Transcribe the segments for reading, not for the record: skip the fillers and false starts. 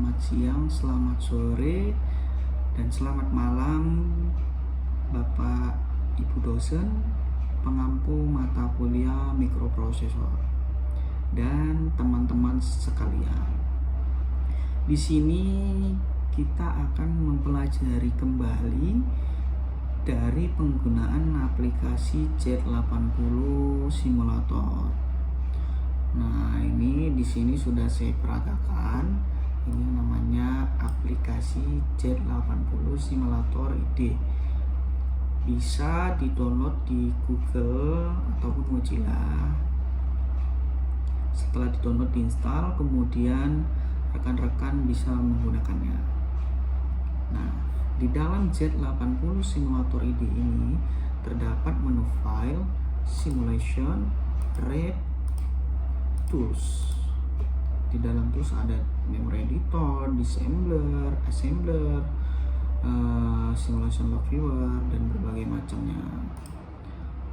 selamat siang, selamat sore, dan selamat malam Bapak Ibu dosen, pengampu mata kuliah mikroprosesor, dan teman-teman sekalian. Di sini kita akan mempelajari kembali dari penggunaan aplikasi Z80 Simulator. Nah, ini di sini sudah saya peragakan. Ini namanya aplikasi Z80 Simulator ID. Bisa di-download di Google ataupun Mozilla. Setelah di-download, diinstal, kemudian rekan-rekan bisa menggunakannya. Nah, di dalam Z80 Simulator ID ini terdapat menu file, simulation, read, tools. Di dalam tools ada memory editor, disassembler, assembler, simulation log viewer, dan berbagai macamnya.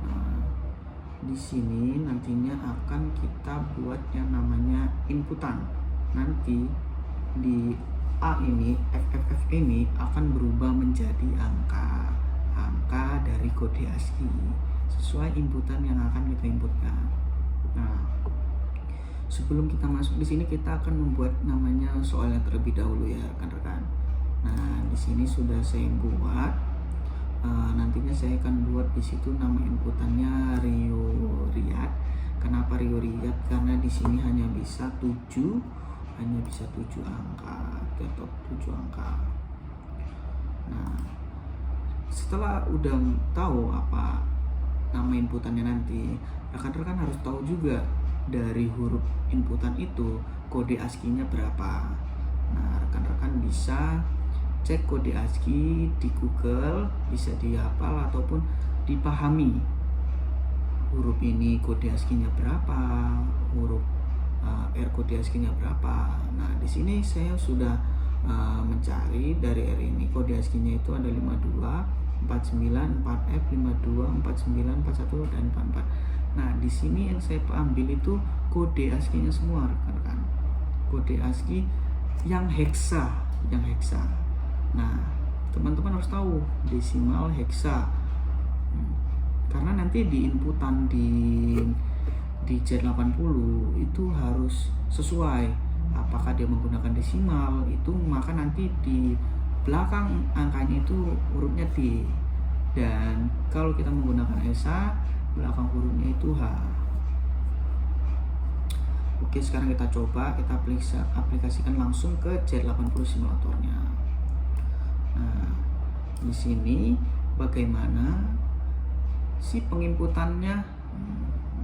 Nah, di sini nantinya akan kita buat yang namanya inputan. Nanti di A ini, FFF ini akan berubah menjadi angka dari kode ASCII sesuai inputan yang akan kita inputkan. Nah, sebelum kita masuk di sini, kita akan membuat namanya soalnya terlebih dahulu ya rekan-rekan. Nah, di sini sudah saya buat. Nantinya saya akan buat di situ nama inputannya Rio Riyad. Kenapa Rio Riyad? Karena di sini hanya bisa 7 angka, tetap 7 angka. Nah, setelah udah tahu apa nama inputannya nanti, rekan-rekan harus tahu juga dari huruf inputan itu kode ASCII-nya berapa. Nah, rekan-rekan bisa cek kode ASCII di Google, bisa dihafal ataupun dipahami. Huruf ini kode ASCII-nya berapa, huruf R kode ASCII-nya berapa. Nah, di sini saya sudah mencari dari R ini kode ASCII-nya itu ada 52, 49, 4F, 52, 49, 41, dan 44. Nah, di sini yang saya ambil itu kode ASCII-nya semua, rekan-rekan. Kode ASCII yang hexa. Nah, teman-teman harus tahu desimal, hexa. Karena nanti di inputan di Z80 itu harus sesuai. Apakah dia menggunakan desimal itu, maka nanti di belakang angkanya itu hurufnya D. Dan kalau kita menggunakan hexa, belakang hurufnya itu H. Oke, sekarang kita coba kita aplikasikan langsung ke Z80 simulatornya. Nah, di sini bagaimana si penginputannya.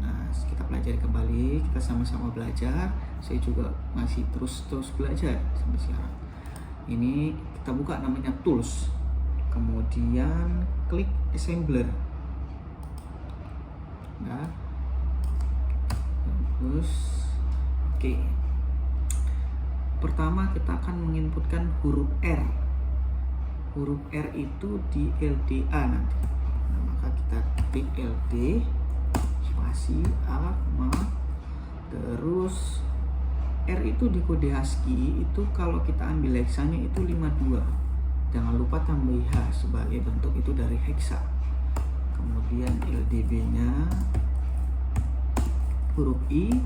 Nah, kita pelajari kembali, kita sama-sama belajar. Saya juga masih terus belajar sampai sekarang. Ini kita buka namanya tools. Kemudian klik assembler. Nah, terus oke. Pertama kita akan menginputkan huruf R. Huruf R itu di LDA nanti. Nah, maka kita klik LD spasi A, terus R itu di kode ASCII itu kalau kita ambil hexanya itu 52. Jangan lupa tambah H sebagai bentuk itu dari hexa. Kemudian LDB-nya huruf I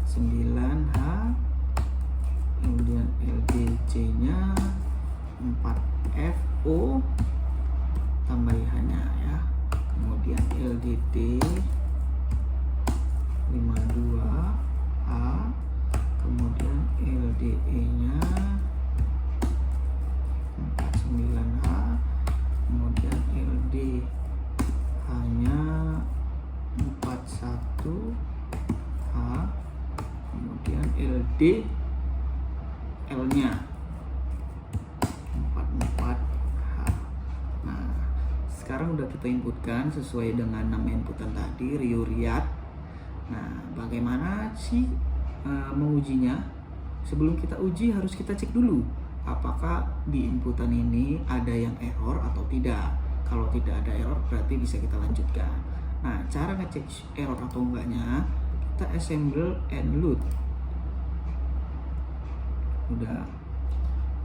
9H, kemudian LDC-nya 4FO tambah H-nya ya. Kemudian LDD 52H, kemudian LDE-nya 49H, kemudian LD hanya 41H, kemudian LD L-nya 44H. Nah, sekarang udah kita inputkan sesuai dengan nama inputan tadi, Rio Riyad. Nah, bagaimana sih mengujinya? Sebelum kita uji harus kita cek dulu apakah di inputan ini ada yang error atau tidak. Kalau tidak ada error berarti bisa kita lanjutkan. Nah, cara ngecek error atau enggaknya, kita assemble and load. Udah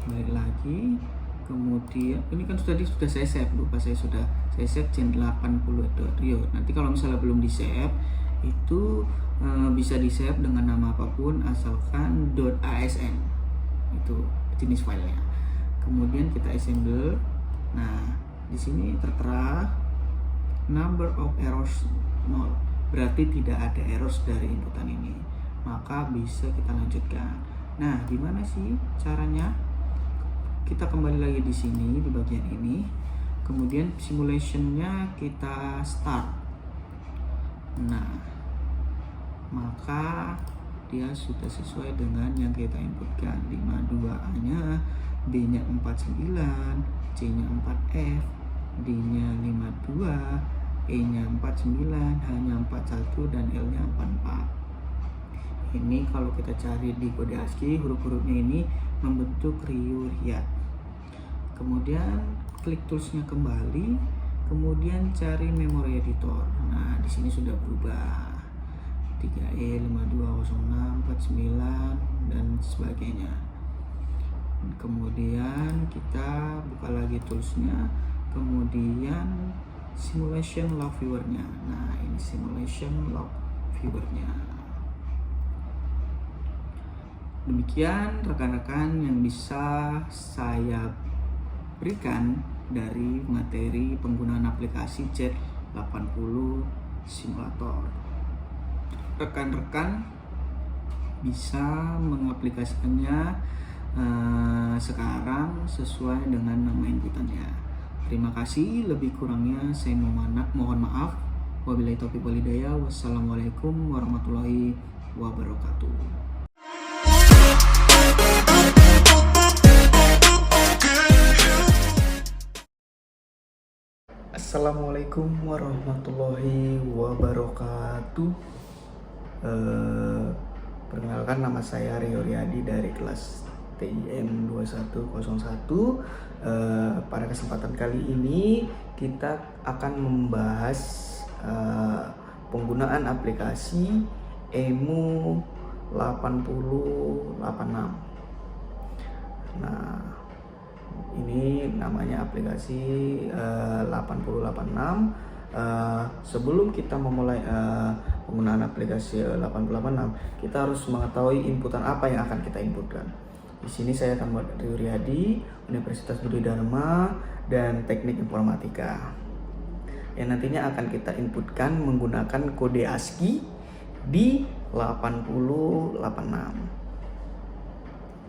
balik lagi. Kemudian ini kan sudah saya save, lupa saya save Gen 80.rio. Nanti kalau misalnya belum di save itu bisa di save dengan nama apapun asalkan .asn itu jenis filenya. Kemudian kita assemble. Nah, di sini tertera number of errors 0, berarti tidak ada errors dari inputan ini, maka bisa kita lanjutkan. Nah, gimana sih caranya? Kita kembali lagi di sini di bagian ini, kemudian simulationnya kita start. Nah, maka dia sudah sesuai dengan yang kita inputkan. 52A nya, B nya 49, C nya 4F, D nya 52, E nya 49, H nya 41, dan L nya 44. Ini kalau kita cari di kode ASCII, huruf-hurufnya ini membentuk riuriat. Kemudian klik toolsnya kembali, kemudian cari memory editor. Nah, di sini sudah berubah 3E 5206 49 dan sebagainya. Kemudian kita buka lagi toolsnya, kemudian simulation log viewernya. Nah, ini simulation log viewernya. Demikian rekan-rekan yang bisa saya berikan dari materi penggunaan aplikasi Z80 Simulator. Rekan-rekan bisa mengaplikasikannya sekarang sesuai dengan nama inputannya. Terima kasih, lebih kurangnya saya mohon maaf. Wabillahi taufiq wal hidayah. Wassalamualaikum warahmatullahi wabarakatuh. Assalamualaikum warahmatullahi wabarakatuh. Perkenalkan, nama saya Rio Riyadi dari kelas TIM 2101. Pada kesempatan kali ini kita akan membahas penggunaan aplikasi EMU 8086. Nah, ini namanya aplikasi 8086. Sebelum kita memulai penggunaan aplikasi 8086, kita harus mengetahui inputan apa yang akan kita inputkan. Di sini saya akan buat Rio Riyadi, Universitas Budi Dharma, dan Teknik Informatika, yang nantinya akan kita inputkan menggunakan kode ASCII di 8086.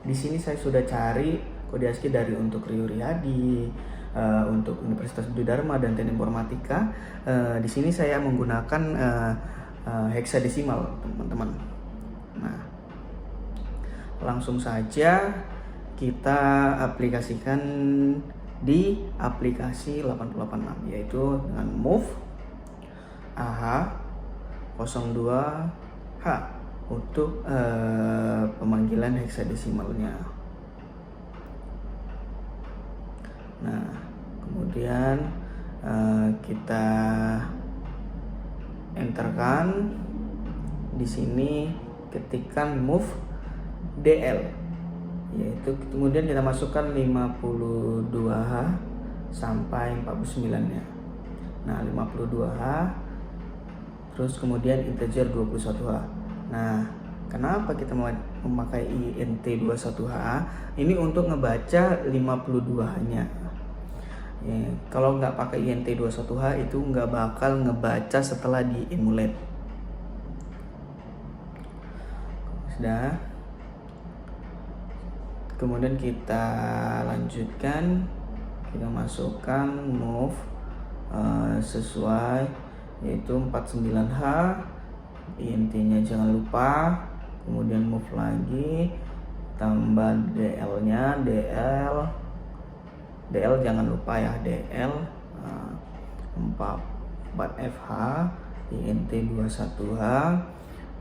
Di sini saya sudah cari kode ASCII dari untuk Rio Riyadi, untuk Universitas Budi Dharma, dan Teknik Informatika. Di sini saya menggunakan heksadesimal, teman-teman. Nah, langsung saja kita aplikasikan di aplikasi 8086, yaitu dengan move AH02H untuk pemanggilan heksadesimalnya. Nah, kemudian kita enterkan di sini, ketikkan move DL, yaitu kemudian kita masukkan 52H sampai 49-nya. Nah, 52H terus kemudian integer 21H. Nah, kenapa kita memakai INT 21H? Ini untuk ngebaca 52H-nya. Ya, kalau nggak pakai INT 21H itu nggak bakal ngebaca setelah di emulate. Sudah. Kemudian kita lanjutkan, kita masukkan move sesuai, yaitu 49H, INT-nya jangan lupa, kemudian move lagi, tambah DL-nya, DL jangan lupa ya, DL 4FH, INT 21H,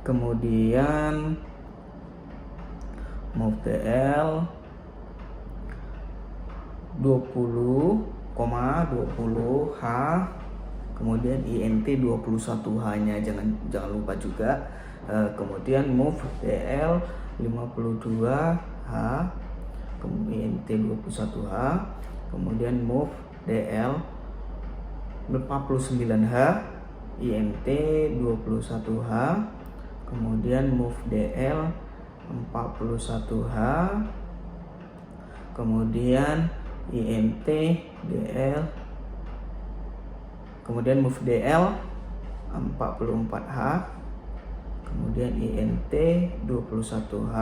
kemudian move DL 20,20H, kemudian INT 21H-nya jangan lupa juga. Kemudian move DL 52H, kemudian INT 21H, kemudian move DL 49H, INT 21H, kemudian move DL 41H, kemudian INT DL, kemudian move DL 44H, kemudian INT 21H,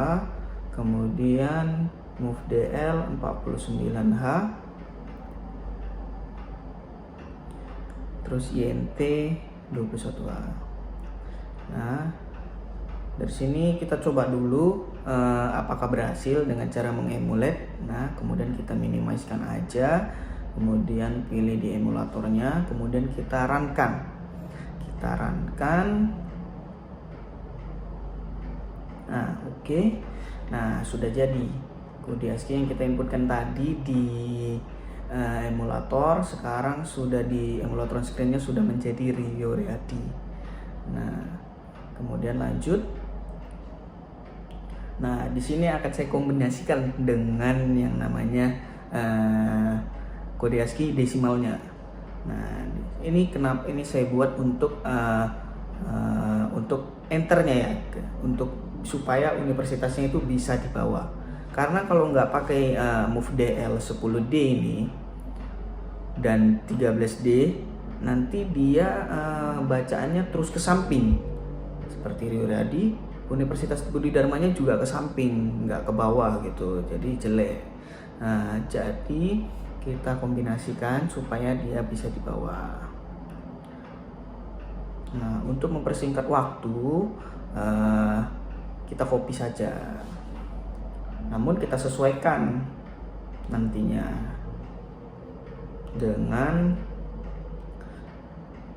kemudian move DL 49H, terus INT 21H. Nah, dari sini kita coba dulu apakah berhasil dengan cara mengemulate. Nah, kemudian kita minimizekan aja, kemudian pilih di emulatornya, kemudian kita runkan. Nah, oke. Nah, sudah jadi kode ASCII yang kita inputkan tadi di emulator, sekarang sudah di emulator screen-nya sudah menjadi Rio Riyadi. Nah, kemudian lanjut. Nah, di sini akan saya kombinasikan dengan yang namanya kode ASCII desimalnya. Nah, ini kenapa ini saya buat untuk enternya ya, untuk supaya universitasnya itu bisa dibawa. Karena kalau nggak pakai move DL 10D ini dan 13D, nanti dia bacaannya terus ke samping seperti Rio Riyadi. Universitas Budi Dharmanya juga ke samping, nggak ke bawah gitu, jadi jelek. Nah, jadi kita kombinasikan supaya dia bisa dibawa. Nah, untuk mempersingkat waktu, kita copy saja. Namun kita sesuaikan nantinya dengan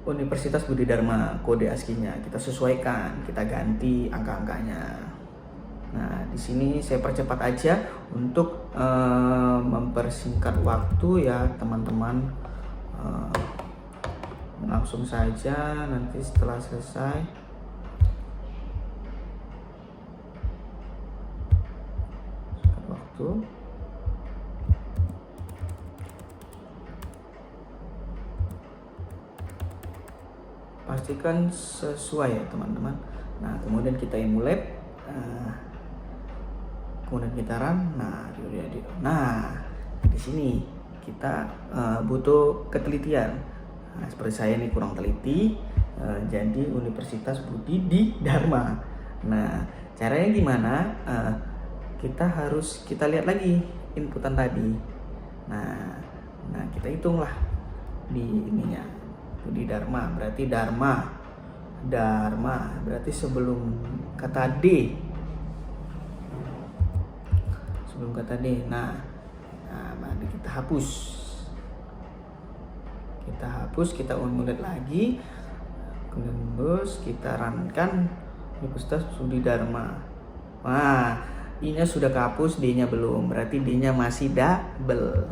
Universitas Budi Dharma, kode ASCII-nya kita sesuaikan, kita ganti angka-angkanya. Nah, di sini saya percepat aja untuk mempersingkat waktu ya teman-teman. Langsung saja nanti setelah selesai. Waktu. Pastikan sesuai ya teman-teman. Nah, kemudian kita emulate, kemudian kita run. Nah, di sini kita butuh ketelitian. Nah, seperti saya ini kurang teliti, jadi Universitas Budi Dharma. Nah, caranya gimana? Kita lihat lagi inputan tadi. Nah, kita hitunglah di ininya. Budi Dharma berarti Dharma berarti sebelum kata D, nah mari kita hapus, kita unmute lagi, kemudian kita runkan Universitas Budi Dharma. Nah, I-nya sudah kehapus, D-nya belum, berarti D-nya masih double.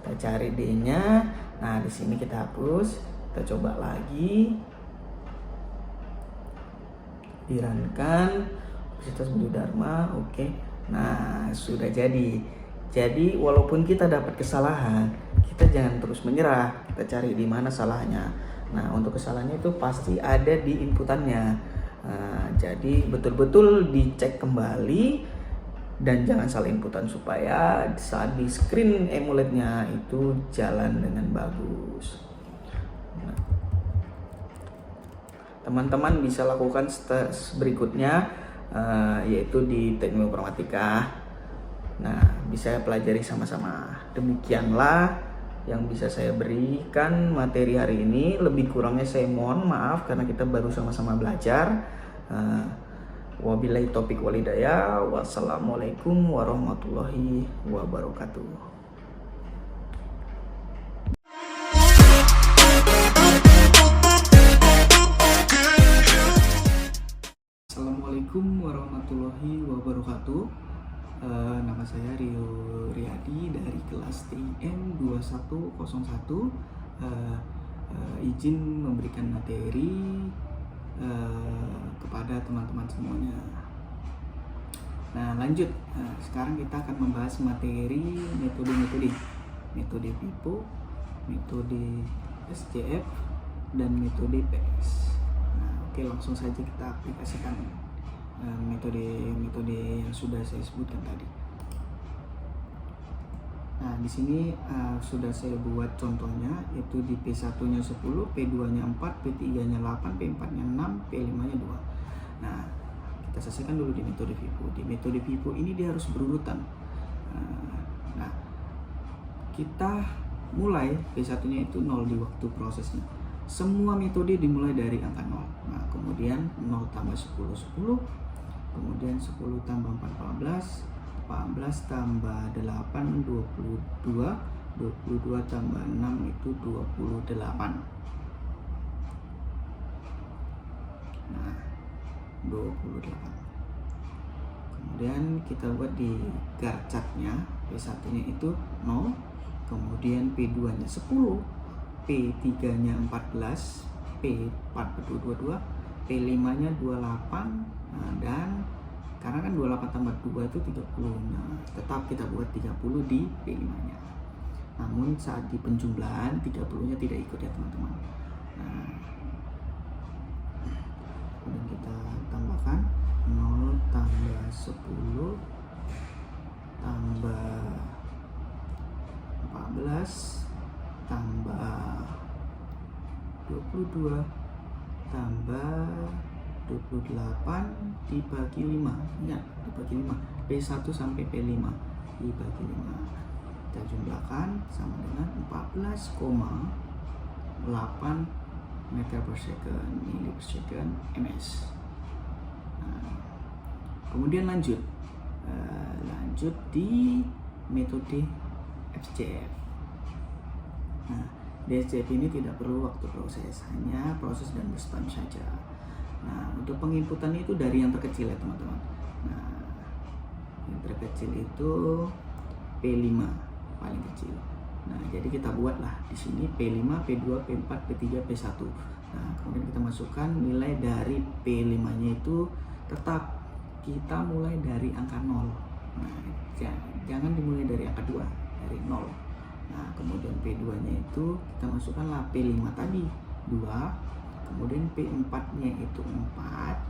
Kita cari D-nya. Nah, di sini kita hapus. Kita coba lagi, dirankan Universitas Budi Dharma. Oke. Nah, sudah jadi. Jadi walaupun kita dapat kesalahan, kita jangan terus menyerah, kita cari di mana salahnya. Nah, untuk kesalahannya itu pasti ada di inputannya. Jadi betul-betul dicek kembali dan jangan salah inputan supaya saat di screen emulate-nya itu jalan dengan bagus. Teman-teman bisa lakukan step berikutnya, yaitu di teknik informatika. Nah, bisa pelajari sama-sama. Demikianlah yang bisa saya berikan materi hari ini. Lebih kurangnya saya mohon maaf karena kita baru sama-sama belajar. Wabillahi taufiq wal hidayah. Wassalamualaikum warahmatullahi wabarakatuh. Assalamualaikum warahmatullahi wabarakatuh. Nama saya Rio Riyadi dari kelas TIM 2101. Izin memberikan materi kepada teman-teman semuanya. Nah lanjut, sekarang kita akan membahas materi metode FIFO, metode SJF, dan metode PS. Nah oke, langsung saja kita aplikasikan metode yang sudah saya sebutkan tadi. Nah, di sini sudah saya buat contohnya, yaitu di P1-nya 10, P2-nya 4, P3-nya 8, P4-nya 6, P5-nya 2. Nah, kita selesaikan dulu di metode FIFO. Di metode FIFO ini dia harus berurutan. Nah, kita mulai P1-nya itu 0 di waktu prosesnya. Semua metode dimulai dari angka 0. Nah, kemudian 0 tambah 10, 10. Kemudian 10 tambah 4, 14. 14 tambah 8, 22. 22 tambah 6 itu 28. Nah, 28. Kemudian kita buat di garcatnya, P1-nya itu 0. Kemudian P2-nya 10. P3-nya 14. P4 betul 22. P5-nya 28. Nah, dan karena kan 28 tambah 2 itu 30. Nah, tetap kita buat 30 di P5-nya. Namun saat di penjumlahan 30-nya tidak ikut ya teman-teman. Nah, kemudian kita tambahkan 0 tambah 10 tambah 14 tambah 22 tambah 28 dibagi 5. Ingat, dibagi 5. P1 sampai P5 dibagi 5. Kita jumlahkan sama dengan 14,8 meter per second, mili per second, ms. Nah, kemudian lanjut di metode SJF. Nah, di SJF ini tidak perlu waktu proses, hanya proses dan berstep saja. Nah, untuk penginputan itu dari yang terkecil ya teman-teman. Nah, yang terkecil itu P5 paling kecil. Nah, jadi kita buatlah di sini P5, P2, P4, P3, P1. Nah, kemudian kita masukkan nilai dari P5-nya itu tetap kita mulai dari angka 0. Nah, jangan dimulai dari angka 2, dari 0. Nah, kemudian P2-nya itu kita masukkanlah P5 tadi 2. Kemudian P4-nya itu 4.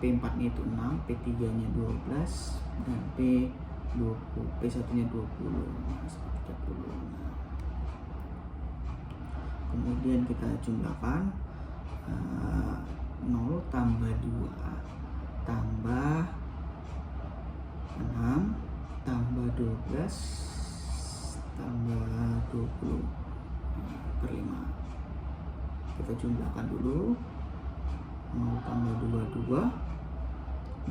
P4-nya itu 6, P3-nya 12, dan P1-nya 20. Nah, seperti 30. Nah, kemudian kita jumlahkan 0 tambah 2 tambah 6 tambah 12 tambah 20 per 5. Kita jumlahkan dulu. 0 tambah 2 2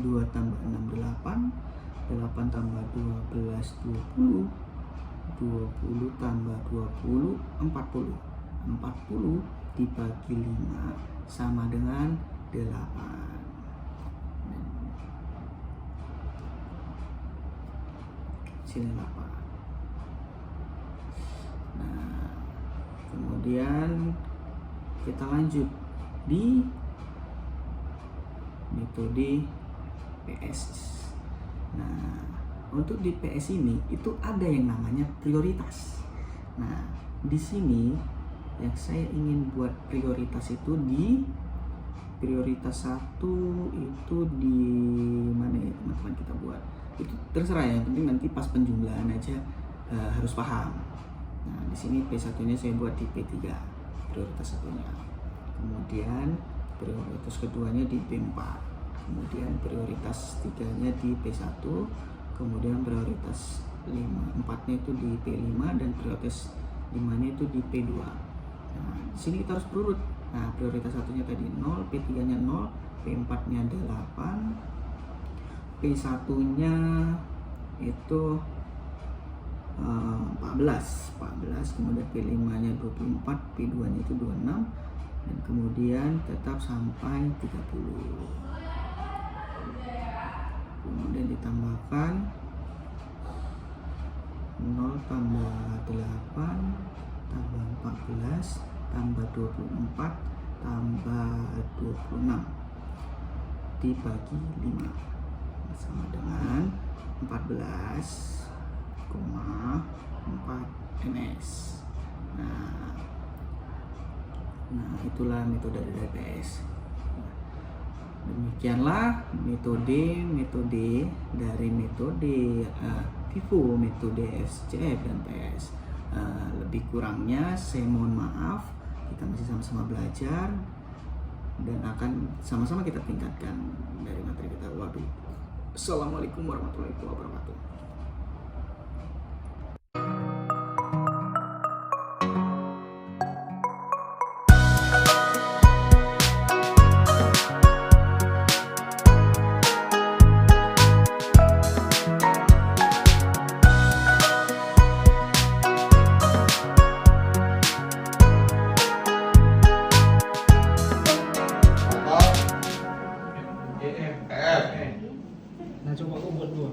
2 tambah 6 8 8 tambah 12 20 20 tambah 20 40 40 dibagi 5 sama dengan 8. Sini 8. Nah, kemudian kita lanjut di metode PS. Nah, untuk di PS ini itu ada yang namanya prioritas. Nah, di sini yang saya ingin buat prioritas itu di prioritas 1 itu di mana ya teman-teman, kita buat itu terserah ya, yang penting nanti pas penjumlahan aja harus paham. Nah, di sini P1-nya saya buat di P3, prioritas 1-nya. Kemudian prioritas keduanya di P4. Kemudian prioritas 3-nya di P1. Kemudian prioritas 4-nya itu di P5 dan prioritas 5-nya itu di P2. Nah, di sini kita harus berurut. Nah, prioritas 1-nya tadi 0, P3-nya 0, P4-nya 8, P1-nya itu 14, kemudian P5-nya 24, P2-nya itu 26, dan kemudian tetap sampai 30. Kemudian ditambahkan 0 tambah 8 tambah 14 tambah 24 tambah 26. dibagi 5 sama dengan 14,4 ms. Nah, itulah metode dari PS. Demikianlah metode dari metode FIFO, metode SCF dan PS. Lebih kurangnya saya mohon maaf. Kita masih sama-sama belajar dan akan sama-sama kita tingkatkan dari materi kita. Waduh. Assalamualaikum warahmatullahi wabarakatuh. Nah, coba aku buat dua.